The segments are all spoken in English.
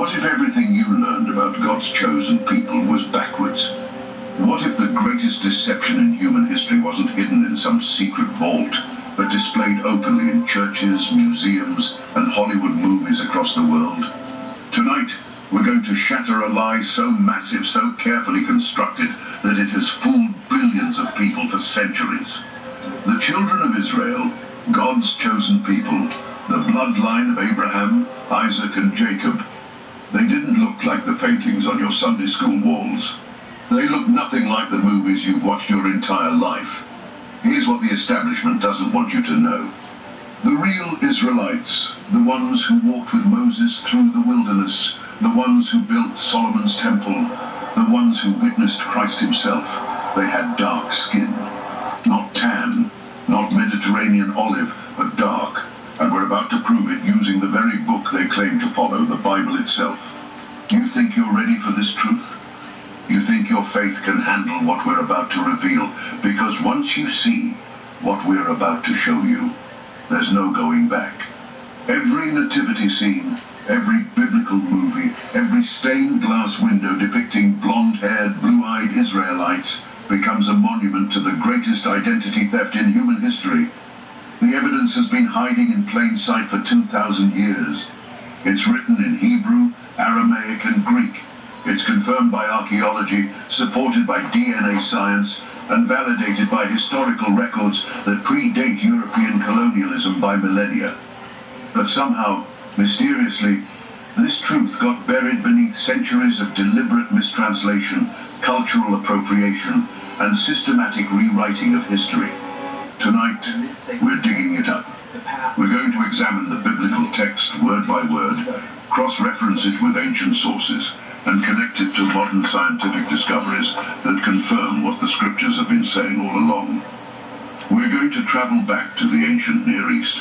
What if everything you learned about God's chosen people was backwards? What if the greatest deception in human history wasn't hidden in some secret vault, but displayed openly in churches, museums, and Hollywood movies across the world? Tonight, we're going to shatter a lie so massive, so carefully constructed, that it has fooled billions of people for centuries. The children of Israel, God's chosen people, the bloodline of Abraham, Isaac, and Jacob, they didn't look like the paintings on your Sunday school walls. They look nothing like the movies you've watched your entire life. Here's what the establishment doesn't want you to know. The real Israelites, the ones who walked with Moses through the wilderness, the ones who built Solomon's temple, the ones who witnessed Christ himself, they had dark skin. Not tan, not Mediterranean olive, but dark. And we're about to prove it using the very book they claim to follow, the Bible itself. You think you're ready for this truth? You think your faith can handle what we're about to reveal? Because once you see what we're about to show you, there's no going back. Every nativity scene, every biblical movie, every stained glass window depicting blonde-haired, blue-eyed Israelites becomes a monument to the greatest identity theft in human history. The evidence has been hiding in plain sight for 2,000 years. It's written in Hebrew, Aramaic, and Greek. It's confirmed by archaeology, supported by DNA science, and validated by historical records that predate European colonialism by millennia. But somehow, mysteriously, this truth got buried beneath centuries of deliberate mistranslation, cultural appropriation, and systematic rewriting of history. Tonight, we're digging it up. We're going to examine the biblical text word by word, cross-reference it with ancient sources, and connect it to modern scientific discoveries that confirm what the scriptures have been saying all along. We're going to travel back to the ancient Near East,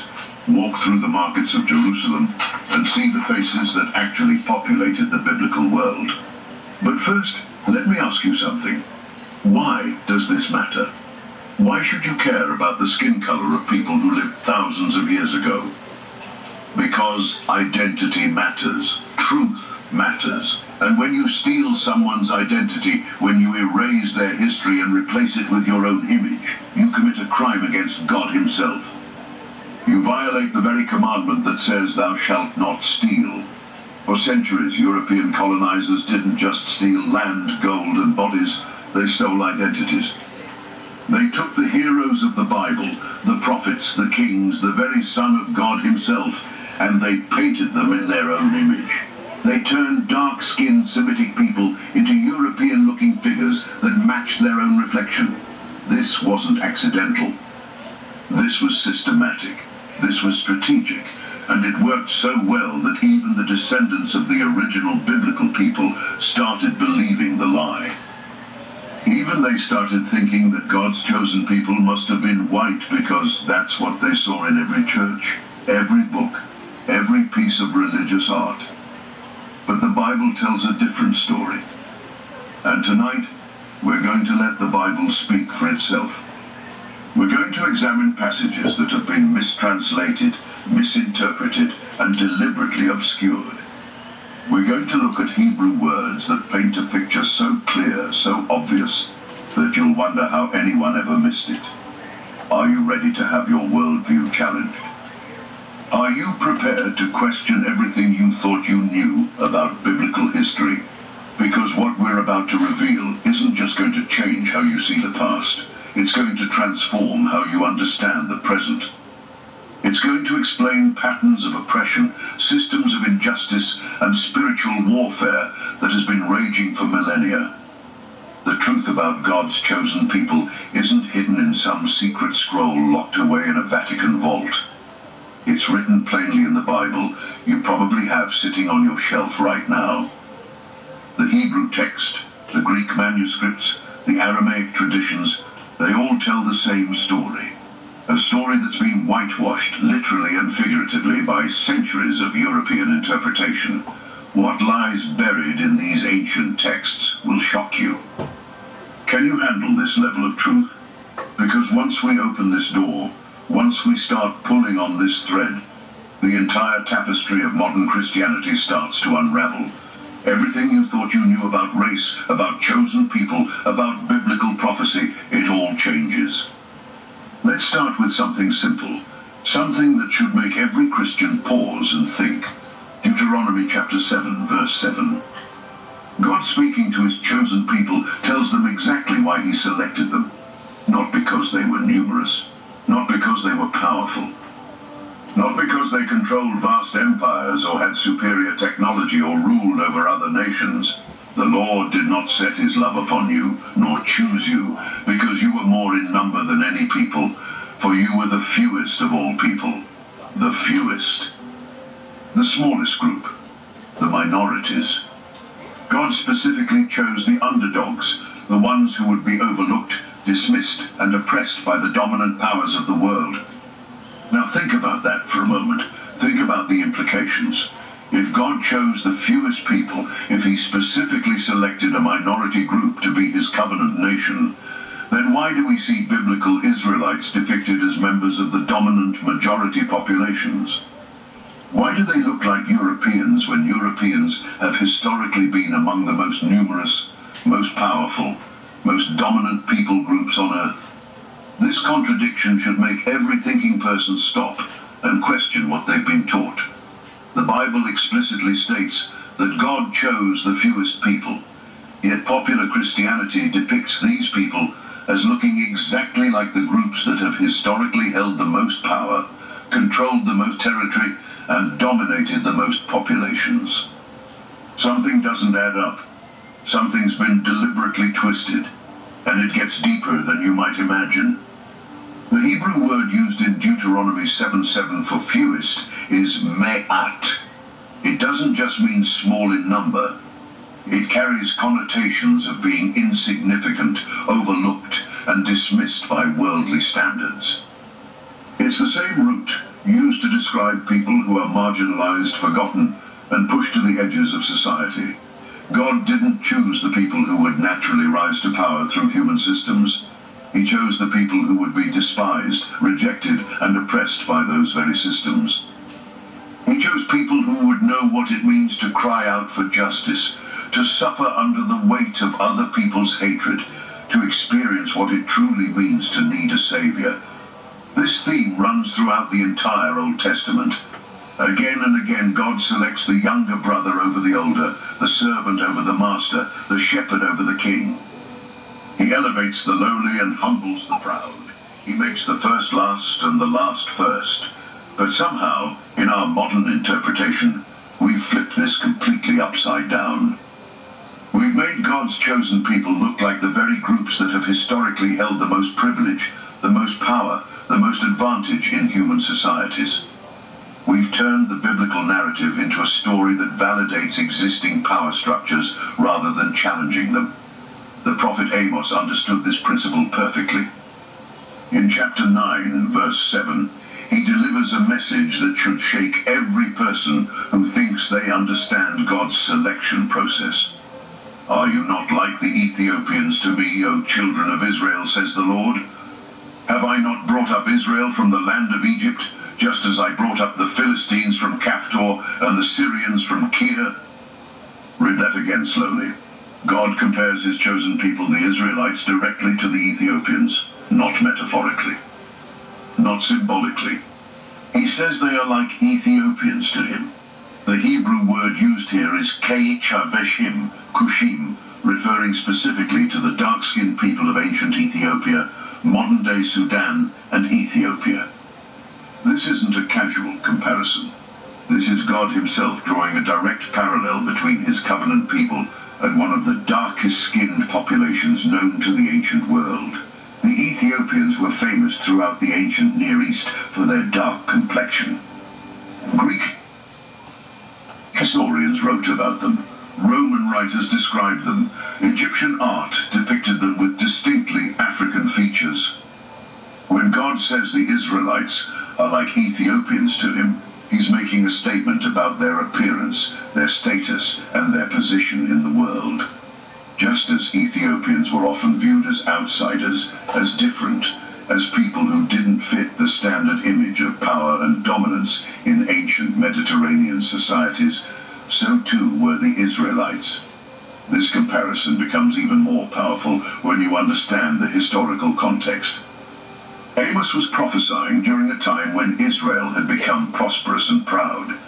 walk through the markets of Jerusalem, and see the faces that actually populated the biblical world. But first, let me ask you something. Why does this matter? Why should you care about the skin color of people who lived thousands of years ago? Because identity matters. Truth matters. And when you steal someone's identity, when you erase their history and replace it with your own image, you commit a crime against God himself. You violate the very commandment that says, "Thou shalt not steal." For centuries, European colonizers didn't just steal land, gold, and bodies. They stole identities. They took the heroes of the Bible, the prophets, the kings, the very Son of God himself, and they painted them in their own image. They turned dark-skinned Semitic people into European-looking figures that matched their own reflection. This wasn't accidental. This was systematic. This was strategic. And it worked so well that even the descendants of the original biblical people started believing the lie. Even they started thinking that God's chosen people must have been white because that's what they saw in every church, every book, every piece of religious art. But the Bible tells a different story. And tonight, we're going to let the Bible speak for itself. We're going to examine passages that have been mistranslated, misinterpreted, and deliberately obscured. We're going to look at Hebrew words that paint a picture so clear, so obvious, that you'll wonder how anyone ever missed it. Are you ready to have your worldview challenged? Are you prepared to question everything you thought you knew about biblical history? Because what we're about to reveal isn't just going to change how you see the past. It's going to transform how you understand the present. It's going to explain patterns of oppression, systems of injustice, and spiritual warfare that has been raging for millennia. The truth about God's chosen people isn't hidden in some secret scroll locked away in a Vatican vault. It's written plainly in the Bible you probably have sitting on your shelf right now. The Hebrew text, the Greek manuscripts, the Aramaic traditions, they all tell the same story. A story that's been whitewashed, literally and figuratively, by centuries of European interpretation. What lies buried in these ancient texts will shock you. Can you handle this level of truth? Because once we open this door, once we start pulling on this thread, The entire tapestry of modern Christianity starts to unravel. Everything you thought you knew about race, about chosen people, about biblical prophecy, it all changes. Let's start with something simple, something that should make every Christian pause and think. Deuteronomy chapter 7, verse 7. God, speaking to his chosen people, tells them exactly why he selected them. Not because they were numerous, not because they were powerful, not because they controlled vast empires or had superior technology or ruled over other nations. The Lord did not set his love upon you, nor choose you, because you were more in number than any people, for you were the fewest of all people. The fewest. The smallest group. The minorities. God specifically chose the underdogs, the ones who would be overlooked, dismissed, and oppressed by the dominant powers of the world. Now think about that for a moment. Think about the implications. If God chose the fewest people, if he specifically selected a minority group to be his covenant nation, then why do we see biblical Israelites depicted as members of the dominant majority populations? Why do they look like Europeans when Europeans have historically been among the most numerous, most powerful, most dominant people groups on earth? This contradiction should make every thinking person stop and question what they've been taught. The Bible explicitly states that God chose the fewest people, yet popular Christianity depicts these people as looking exactly like the groups that have historically held the most power, controlled the most territory, and dominated the most populations. Something doesn't add up. Something's been deliberately twisted, and it gets deeper than you might imagine. The Hebrew word used in Deuteronomy 7:7 for fewest is me'at. It doesn't just mean small in number. It carries connotations of being insignificant, overlooked, and dismissed by worldly standards. It's the same root used to describe people who are marginalized, forgotten, and pushed to the edges of society. God didn't choose the people who would naturally rise to power through human systems. He chose the people who would be despised, rejected, and oppressed by those very systems. He chose people who would know what it means to cry out for justice, to suffer under the weight of other people's hatred, to experience what it truly means to need a savior. This theme runs throughout the entire Old Testament. Again and again, God selects the younger brother over the older, the servant over the master, the shepherd over the king. He elevates the lowly and humbles the proud. He makes the first last and the last first. But somehow, in our modern interpretation, we've flipped this completely upside down. We've made God's chosen people look like the very groups that have historically held the most privilege, the most power, the most advantage in human societies. We've turned the biblical narrative into a story that validates existing power structures rather than challenging them. The prophet Amos understood this principle perfectly. In chapter 9, verse 7, he delivers a message that should shake every person who thinks they understand God's selection process. Are you not like the Ethiopians to me, O children of Israel, says the Lord? Have I not brought up Israel from the land of Egypt, just as I brought up the Philistines from Caphtor and the Syrians from Kir? Read that again slowly. God compares his chosen people, the Israelites, directly to the Ethiopians, not metaphorically, not symbolically. He says they are like Ethiopians to him. The Hebrew word used here is Chaveshim, Kushim, referring specifically to the dark-skinned people of ancient Ethiopia, modern-day Sudan, and Ethiopia. This isn't a casual comparison. This is God himself drawing a direct parallel between his covenant people and one of the darkest-skinned populations known to the ancient world. The Ethiopians were famous throughout the ancient Near East for their dark complexion. Greek historians wrote about them. Roman writers described them. Egyptian art depicted them with distinctly African features. When God says the Israelites are like Ethiopians to him, he's making a statement about their appearance, their status, and their position in the world. Just as Ethiopians were often viewed as outsiders, as different, as people who didn't fit the standard image of power and dominance in ancient Mediterranean societies, so too were the Israelites. This comparison becomes even more powerful when you understand the historical context. Amos was prophesying during a time when Israel had become prosperous and proud.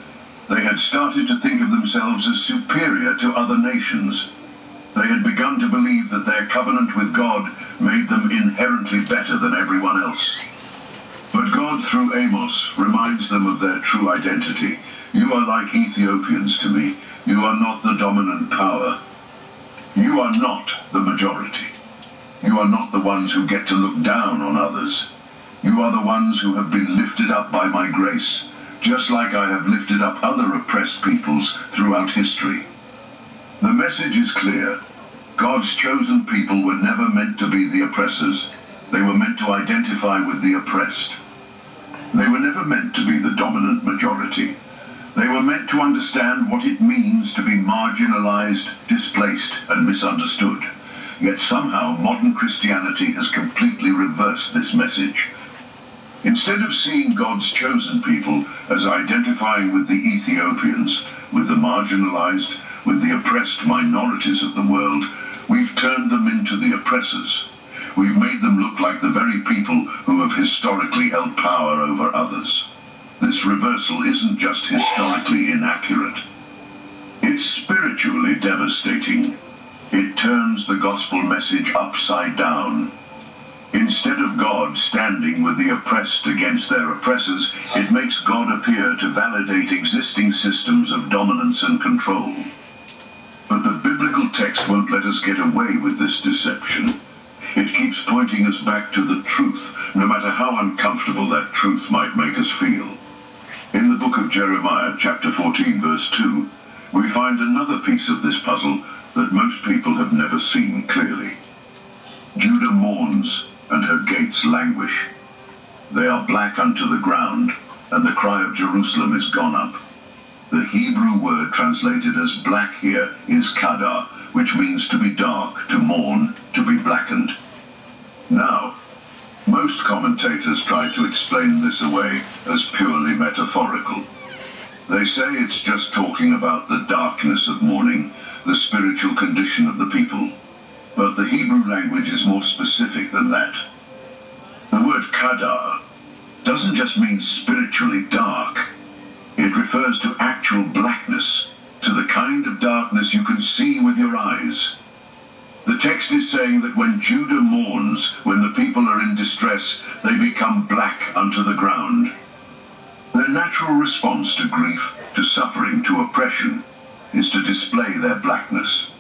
They had started to think of themselves as superior to other nations. They had begun to believe that their covenant with God made them inherently better than everyone else. But God, through Amos, reminds them of their true identity. You are like Ethiopians to me. You are not the dominant power. You are not the majority. You are not the ones who get to look down on others. You are the ones who have been lifted up by my grace, just like I have lifted up other oppressed peoples throughout history. The message is clear. God's chosen people were never meant to be the oppressors. They were meant to identify with the oppressed. They were never meant to be the dominant majority. They were meant to understand what it means to be marginalized, displaced, and misunderstood. Yet somehow modern Christianity has completely reversed this message. Instead of seeing God's chosen people as identifying with the Ethiopians, with the marginalized, with the oppressed minorities of the world, we've turned them into the oppressors. We've made them look like the very people who have historically held power over others. This reversal isn't just historically inaccurate. It's spiritually devastating. It turns the gospel message upside down. Instead of God standing with the oppressed against their oppressors, it makes God appear to validate existing systems of dominance and control. But the biblical text won't let us get away with this deception. It keeps pointing us back to the truth, no matter how uncomfortable that truth might make us feel. In the book of Jeremiah, chapter 14, verse 2, we find another piece of this puzzle that most people have never seen clearly. Judah mourns, and her gates languish. They are black unto the ground, and the cry of Jerusalem is gone up. The Hebrew word translated as black here is kadar, which means to be dark, to mourn, to be blackened. Now, most commentators try to explain this away as purely metaphorical. They say it's just talking about the darkness of mourning, the spiritual condition of the people. But the Hebrew language is more specific than that. The word kadar doesn't just mean spiritually dark. It refers to actual blackness, to the kind of darkness you can see with your eyes. The text is saying that when Judah mourns, when the people are in distress, they become black unto the ground. Their natural response to grief, to suffering, to oppression, is to display their blackness.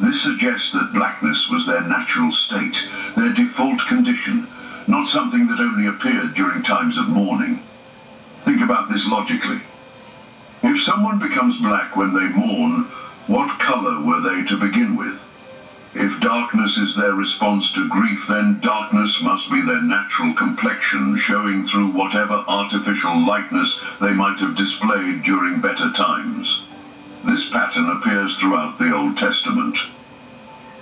This suggests that blackness was their natural state, their default condition, not something that only appeared during times of mourning. Think about this logically. If someone becomes black when they mourn, what color were they to begin with? If darkness is their response to grief, then darkness must be their natural complexion, showing through whatever artificial lightness they might have displayed during better times. This pattern appears throughout the Old Testament.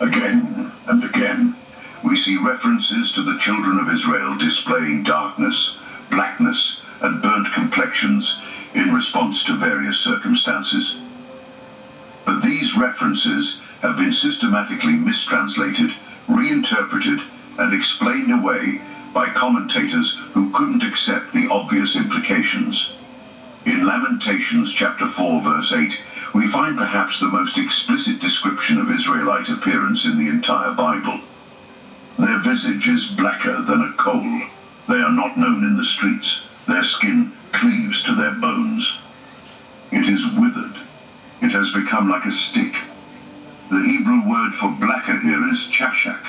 Again and again, we see references to the children of Israel displaying darkness, blackness, and burnt complexions in response to various circumstances. But these references have been systematically mistranslated, reinterpreted, and explained away by commentators who couldn't accept the obvious implications. In Lamentations chapter 4 verse 8, we find perhaps the most explicit description of Israelite appearance in the entire Bible. Their visage is blacker than a coal. They are not known in the streets. Their skin cleaves to their bones. It is withered. It has become like a stick. The Hebrew word for blacker here is chashak,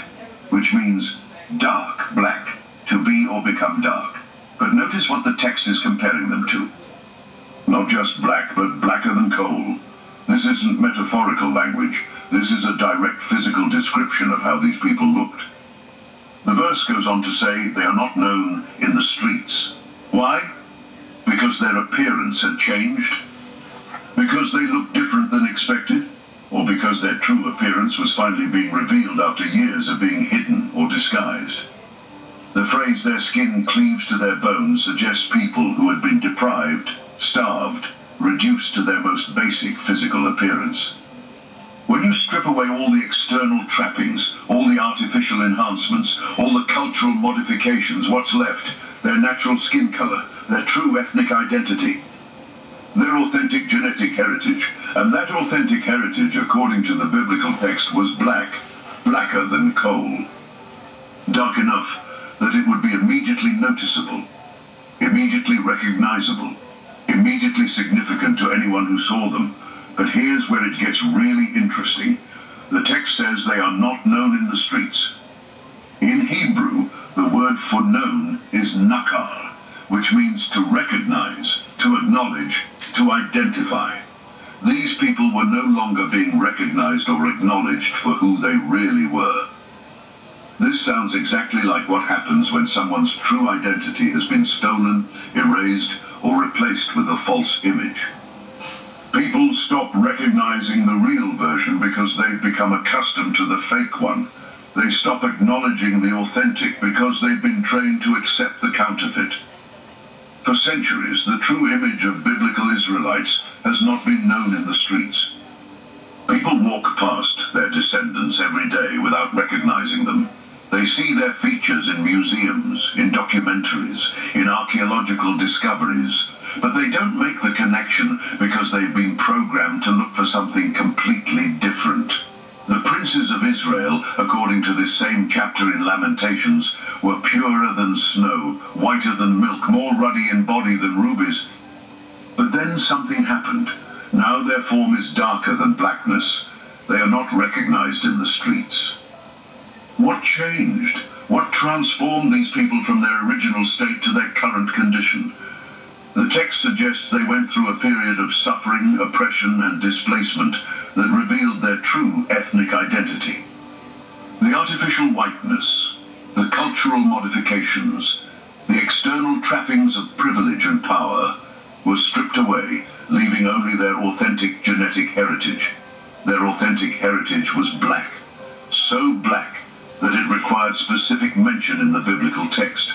which means dark, black, to be or become dark. But notice what the text is comparing them to. Not just black, but blacker than coal. This isn't metaphorical language. This is a direct physical description of how these people looked. The verse goes on to say they are not known in the streets. Why? Because their appearance had changed? Because they looked different than expected? Or because their true appearance was finally being revealed after years of being hidden or disguised? The phrase "their skin cleaves to their bones" suggests people who had been deprived, starved, reduced to their most basic physical appearance. When you strip away all the external trappings, all the artificial enhancements, all the cultural modifications, what's left? Their natural skin color, their true ethnic identity, their authentic genetic heritage. And that authentic heritage, according to the biblical text, was black, blacker than coal. Dark enough that it would be immediately noticeable, immediately recognizable, immediately significant to anyone who saw them. But here's where it gets really interesting. The text says they are not known in the streets. In Hebrew, the word for known is nakar, which means to recognize, to acknowledge, to identify. These people were no longer being recognized or acknowledged for who they really were. This sounds exactly like what happens when someone's true identity has been stolen, erased, or replaced with a false image. People stop recognizing the real version because they've become accustomed to the fake one. They stop acknowledging the authentic because they've been trained to accept the counterfeit. For centuries, the true image of biblical Israelites has not been known in the streets. People walk past their descendants every day without recognizing them. They see their features in museums, in documentaries, in archaeological discoveries, but they don't make the connection because they've been programmed to look for something completely different. The princes of Israel, according to this same chapter in Lamentations, were purer than snow, whiter than milk, more ruddy in body than rubies. But then something happened. Now their form is darker than blackness. They are not recognized in the streets. What changed? What transformed these people from their original state to their current condition? The text suggests they went through a period of suffering, oppression, and displacement that revealed their true ethnic identity. The artificial whiteness, the cultural modifications, the external trappings of privilege and power were stripped away, leaving only their authentic genetic heritage. Their authentic heritage was black, so black that it required specific mention in the biblical text.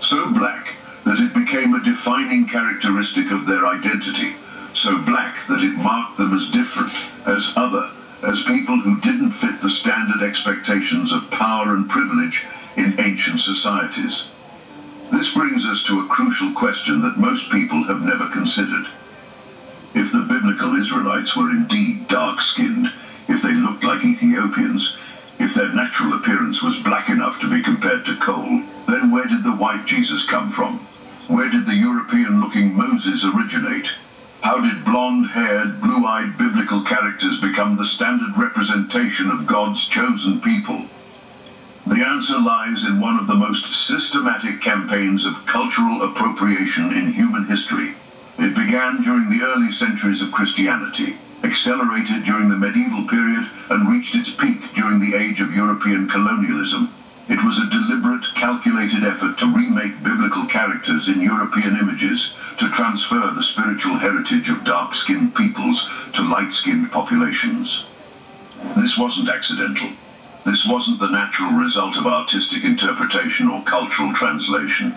So black that it became a defining characteristic of their identity, so black that it marked them as different, as other, as people who didn't fit the standard expectations of power and privilege in ancient societies. This brings us to a crucial question that most people have never considered. If the biblical Israelites were indeed dark-skinned, if they looked like Ethiopians, if their natural appearance was black enough to be compared to coal, then where did the white Jesus come from? Where did the European-looking Moses originate? How did blonde-haired, blue-eyed biblical characters become the standard representation of God's chosen people? The answer lies in one of the most systematic campaigns of cultural appropriation in human history. It began during the early centuries of Christianity, accelerated during the medieval period, and reached its peak during the age of European colonialism. It was a deliberate, calculated effort to remake biblical characters in European images, to transfer the spiritual heritage of dark-skinned peoples to light-skinned populations. This wasn't accidental. This wasn't the natural result of artistic interpretation or cultural translation.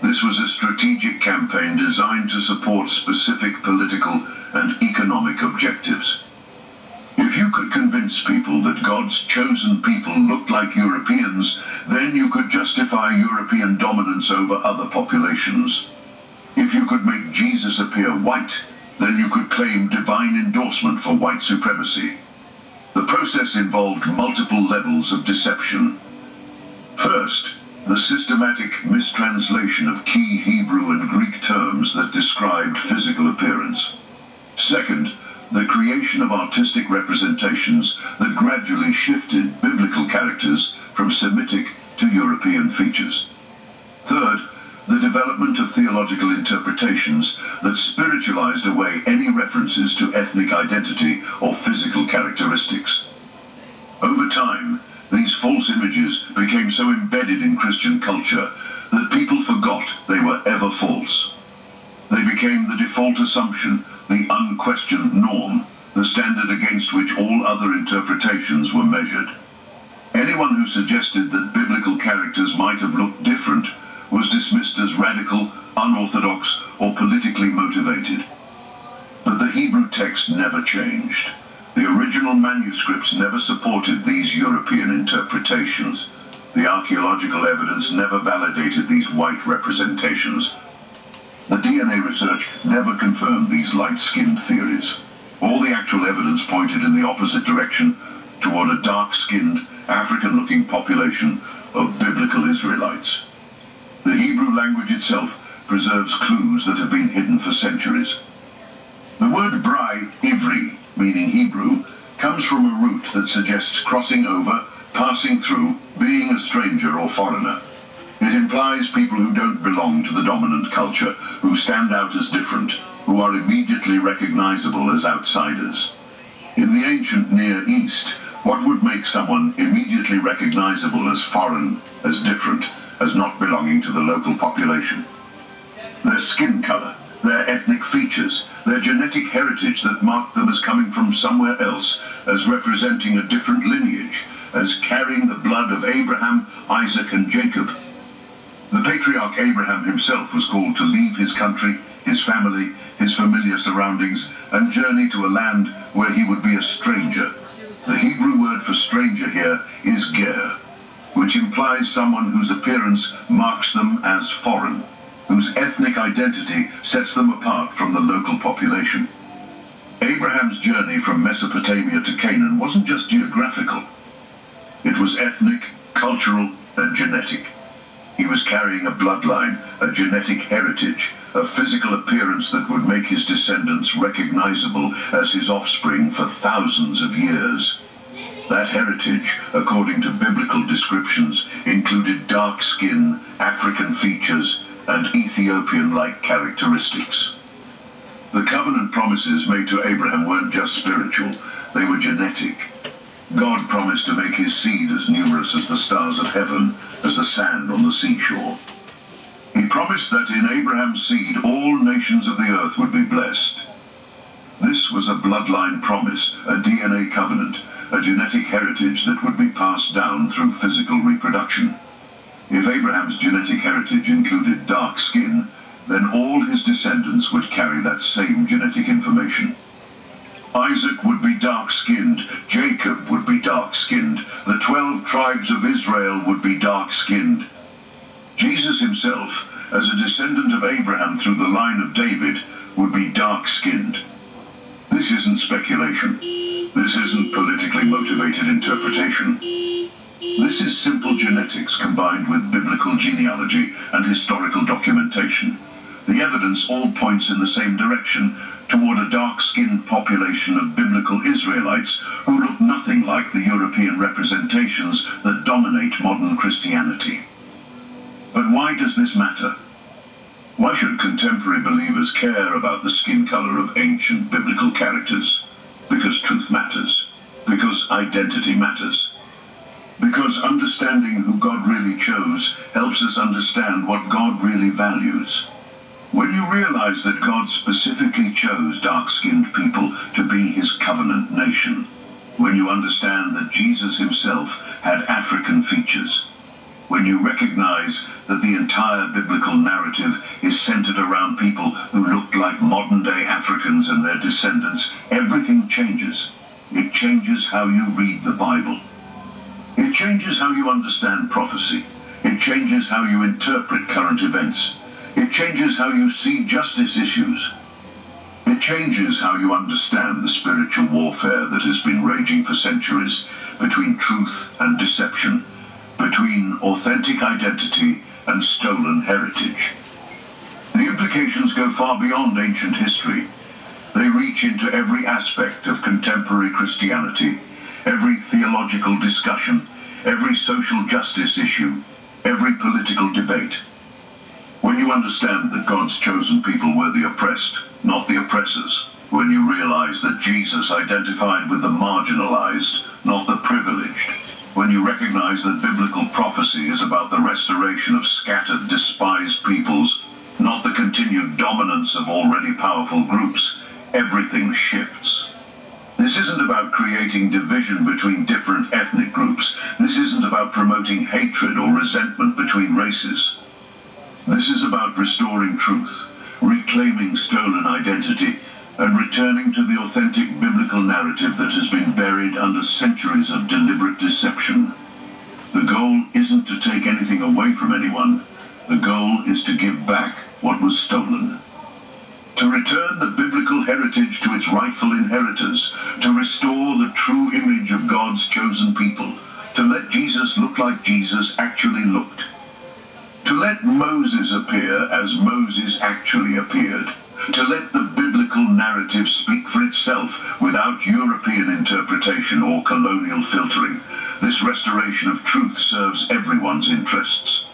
This was a strategic campaign designed to support specific political and economic objectives. If you could convince people that God's chosen people looked like Europeans, then you could justify European dominance over other populations. If you could make Jesus appear white, then you could claim divine endorsement for white supremacy. The process involved multiple levels of deception. First, the systematic mistranslation of key Hebrew and Greek terms that described physical appearance. Second, the creation of artistic representations that gradually shifted biblical characters from Semitic to European features. Third, the development of theological interpretations that spiritualized away any references to ethnic identity or physical characteristics. Over time, these false images became so embedded in Christian culture that people forgot they were ever false. They became the default assumption, the unquestioned norm, the standard against which all other interpretations were measured. Anyone who suggested that biblical characters might have looked different was dismissed as radical, unorthodox, or politically motivated. But the Hebrew text never changed. The original manuscripts never supported these European interpretations. The archaeological evidence never validated these white representations. The DNA research never confirmed these light-skinned theories. All the actual evidence pointed in the opposite direction, toward a dark-skinned, African-looking population of biblical Israelites. The Hebrew language itself preserves clues that have been hidden for centuries. The word Brai, Ivri, meaning Hebrew, comes from a root that suggests crossing over, passing through, being a stranger or foreigner. It implies people who don't belong to the dominant culture, who stand out as different, who are immediately recognizable as outsiders. In the ancient Near East, what would make someone immediately recognizable as foreign, as different, as not belonging to the local population? Their skin color, their ethnic features, their genetic heritage that marked them as coming from somewhere else, as representing a different lineage, as carrying the blood of Abraham, Isaac, and Jacob. The patriarch Abraham himself was called to leave his country, his family, his familiar surroundings, and journey to a land where he would be a stranger. The Hebrew word for stranger here is ger, which implies someone whose appearance marks them as foreign, whose ethnic identity sets them apart from the local population. Abraham's journey from Mesopotamia to Canaan wasn't just geographical. It was ethnic, cultural, and genetic. He was carrying a bloodline, a genetic heritage, a physical appearance that would make his descendants recognizable as his offspring for thousands of years. That heritage, according to biblical descriptions, included dark skin, African features, and Ethiopian-like characteristics. The covenant promises made to Abraham weren't just spiritual, they were genetic. God promised to make his seed as numerous as the stars of heaven, as the sand on the seashore. He promised that in Abraham's seed all nations of the earth would be blessed. This was a bloodline promise, a DNA covenant, a genetic heritage that would be passed down through physical reproduction. If Abraham's genetic heritage included dark skin, then all his descendants would carry that same genetic information. Isaac would be dark-skinned, Jacob would be dark-skinned, the 12 tribes of Israel would be dark-skinned. Jesus himself, as a descendant of Abraham through the line of David, would be dark-skinned. This isn't speculation. This isn't politically motivated interpretation. This is simple genetics combined with biblical genealogy and historical documentation. The evidence all points in the same direction, toward a dark-skinned population of biblical Israelites who look nothing like the European representations that dominate modern Christianity. But why does this matter? Why should contemporary believers care about the skin color of ancient biblical characters? Because truth matters. Because identity matters. Because understanding who God really chose helps us understand what God really values. When you realize that God specifically chose dark-skinned people to be his covenant nation, when you understand that Jesus himself had African features, when you recognize that the entire biblical narrative is centered around people who looked like modern-day Africans and their descendants, everything changes. It changes how you read the Bible. It changes how you understand prophecy. It changes how you interpret current events. It changes how you see justice issues. It changes how you understand the spiritual warfare that has been raging for centuries between truth and deception, between authentic identity and stolen heritage. The implications go far beyond ancient history. They reach into every aspect of contemporary Christianity, every theological discussion, every social justice issue, every political debate. When you understand that God's chosen people were the oppressed, not the oppressors, when you realize that Jesus identified with the marginalized, not the privileged, when you recognize that biblical prophecy is about the restoration of scattered, despised peoples, not the continued dominance of already powerful groups, everything shifts. This This isn't about creating division between different ethnic groups. This isn't about promoting hatred or resentment between races. This is about restoring truth, reclaiming stolen identity, and returning to the authentic biblical narrative that has been buried under centuries of deliberate deception. The goal isn't to take anything away from anyone. The goal is to give back what was stolen. To return the biblical heritage to its rightful inheritors, to restore the true image of God's chosen people, to let Jesus look like Jesus actually looked. To let Moses appear as Moses actually appeared. To let the biblical narrative speak for itself without European interpretation or colonial filtering. This restoration of truth serves everyone's interests.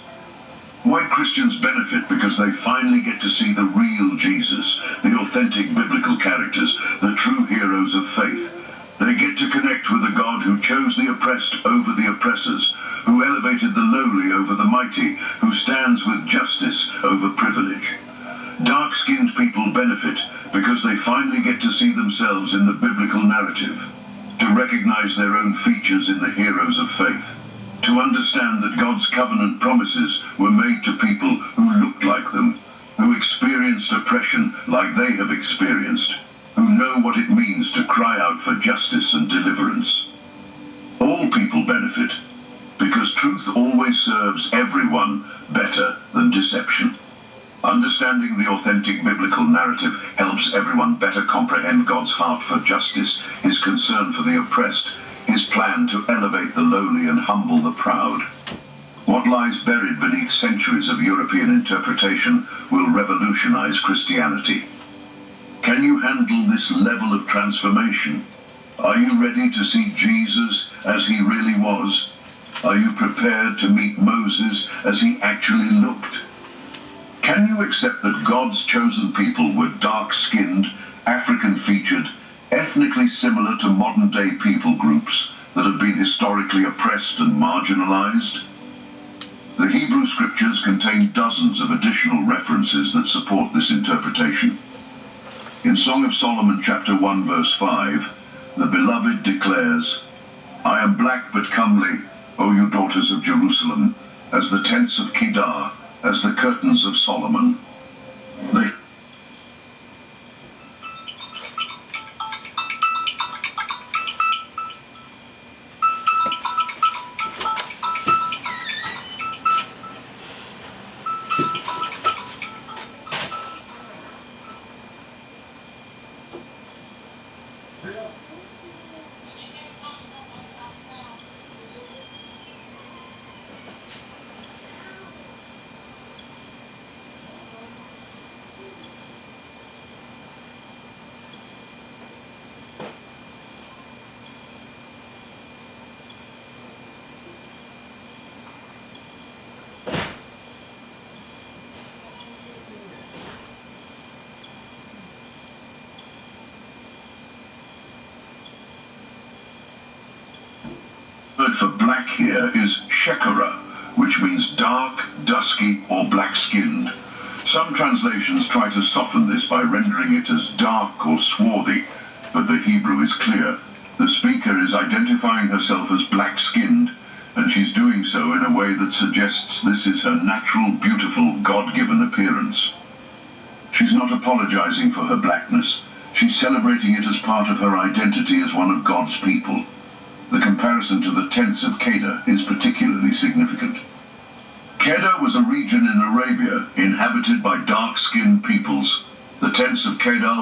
White Christians benefit because they finally get to see the real Jesus, the authentic biblical characters, the true heroes of faith. They get to connect with a God who chose the oppressed over the oppressors, who elevated the lowly over the mighty, who stands with justice over privilege. Dark-skinned people benefit because they finally get to see themselves in the biblical narrative, to recognize their own features in the heroes of faith, to understand that God's covenant promises were made to people who looked like them, who experienced oppression like they have experienced, who know what it means to cry out for justice and deliverance. All people benefit because truth always serves everyone better than deception. Understanding the authentic biblical narrative helps everyone better comprehend God's heart for justice, his concern for the oppressed, his plan to elevate the lowly and humble the proud. What lies buried beneath centuries of European interpretation will revolutionize Christianity. Can you handle this level of transformation? Are you ready to see Jesus as he really was? Are you prepared to meet Moses as he actually looked? Can you accept that God's chosen people were dark-skinned, African-featured, ethnically similar to modern-day people groups that have been historically oppressed and marginalized? The Hebrew scriptures contain dozens of additional references that support this interpretation. In Song of Solomon chapter 1 verse 5, the beloved declares, "I am black but comely, O you daughters of Jerusalem, as the tents of Kedar, as the curtains of Solomon." The word for black here is shekara, which means dark, dusky, or black-skinned. Some translations try to soften this by rendering it as dark or swarthy, but the Hebrew is clear. The speaker is identifying herself as black-skinned, and she's doing so in a way that suggests this is her natural, beautiful, God-given appearance. She's not apologizing for her blackness. She's celebrating it as part of her identity as one of God's people. The comparison to the tents of Kedar is particularly significant. Kedar was a region in Arabia inhabited by dark-skinned peoples. The tents of Kedar